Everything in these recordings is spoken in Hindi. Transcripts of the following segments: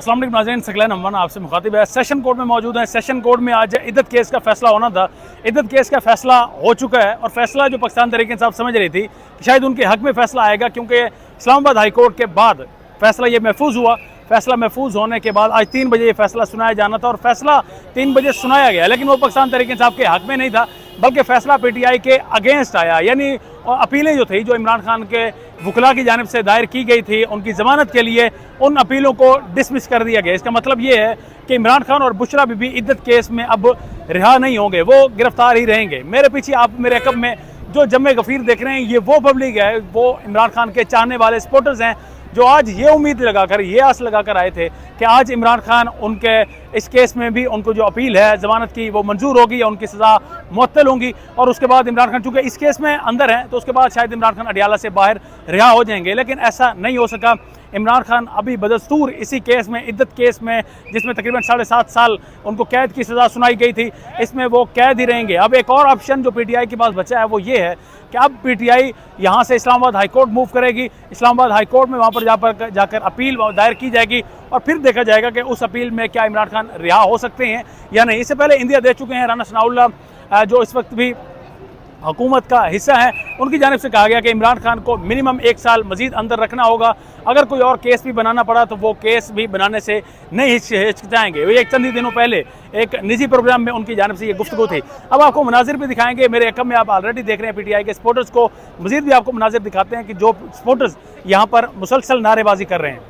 अस्सलाम वालेकुम नाज़रीन, सकलैन अमन आपसे मुखातिब है। सेशन कोर्ट में मौजूद है। सेशन कोर्ट में आज इद्दत केस का फैसला होना था। इद्दत केस का फैसला हो चुका है और फैसला जो पाकिस्तान तहरीक इंसाफ समझ रही थी कि शायद उनके हक में फैसला आएगा, क्योंकि इस्लामाबाद हाई कोर्ट के बाद फैसला ये महफूज हुआ। फैसला महफूज होने के बाद आज 3 बजे ये फैसला सुनाया जाना था और फैसला 3 बजे सुनाया गया, लेकिन वो पाकिस्तान तहरीक इंसाफ के हक में नहीं था, बल्कि फैसला PTI के अगेंस्ट आया। यानी अपीलें जो थी, जो इमरान खान के वकला की जानिब से दायर की गई थी उनकी ज़मानत के लिए, उन अपीलों को डिसमिस कर दिया गया। इसका मतलब ये है कि इमरान खान और बुशरा बीबी इद्दत केस में अब रिहा नहीं होंगे, वो गिरफ्तार ही रहेंगे। मेरे पीछे आप मेरे अकब में जो जम्मे गफ़ीर देख रहे हैं, ये वो पब्लिक है, वो इमरान खान के चाहने वाले सपोर्टर्स हैं, जो आज ये उम्मीद लगाकर, ये आस लगाकर आए थे कि आज इमरान खान उनके इस केस में भी उनको जो अपील है ज़मानत की वो मंजूर होगी या उनकी सज़ा मुअत्तल होंगी, और उसके बाद इमरान खान चूँकि इस केस में अंदर हैं तो उसके बाद शायद इमरान खान अडियाला से बाहर रिहा हो जाएंगे। लेकिन ऐसा नहीं हो सका। इमरान खान अभी बदस्तूर इसी केस में, इद्दत केस में, जिसमें तकरीबन 7.5 साल उनको कैद की सज़ा सुनाई गई थी, इसमें वो कैद ही रहेंगे। अब एक और ऑप्शन जो PTI के पास बचा है वो ये है कि अब PTI यहाँ से इस्लामाबाद हाई कोर्ट मूव करेगी। इस्लामाबाद हाई कोर्ट में वहाँ पर जाकर अपील दायर की जाएगी और फिर देखा जाएगा कि उस अपील में क्या इमरान खान रिहा हो सकते हैं या नहीं। इससे पहले इंदिया दे चुके हैं राना सनाउल्लाह, जो इस वक्त भी हुकूमत का हिस्सा है, उनकी जानिब से कहा गया कि इमरान खान को मिनिमम 1 साल मजीद अंदर रखना होगा। अगर कोई और केस भी बनाना पड़ा तो वो केस भी बनाने से नहीं हिचकिचाएंगे। ये चंद ही दिनों पहले एक निजी प्रोग्राम में उनकी जानिब से ये गुफ्तगू थी। अब आपको मनाजिर भी दिखाएंगे। मेरे अकब में आप ऑलरेडी देख रहे हैं PTI के सपोर्टर्स को। मजीद भी आपको मनाजिर दिखाते हैं कि जो सपोर्टर्स यहाँ पर मुसलसल नारेबाजी कर रहे हैं।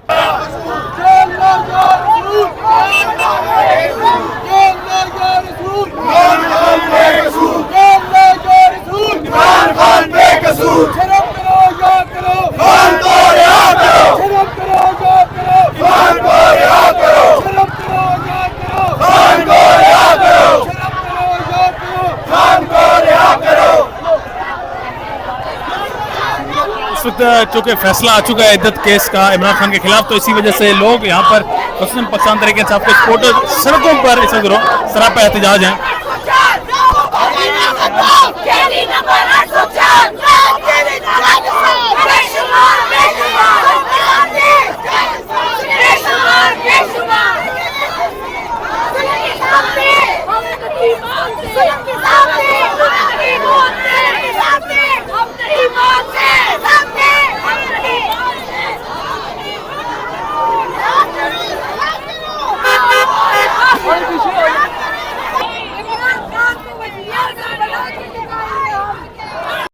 इस वक्त चूँकि फैसला आ चुका है इद्दत केस का इमरान खान के खिलाफ, तो इसी वजह से लोग यहाँ पर पाकिस्तान तहरीक इंसाफ के सपोर्टर सड़कों पर इस वक्त सरापा एहतजाज हैं।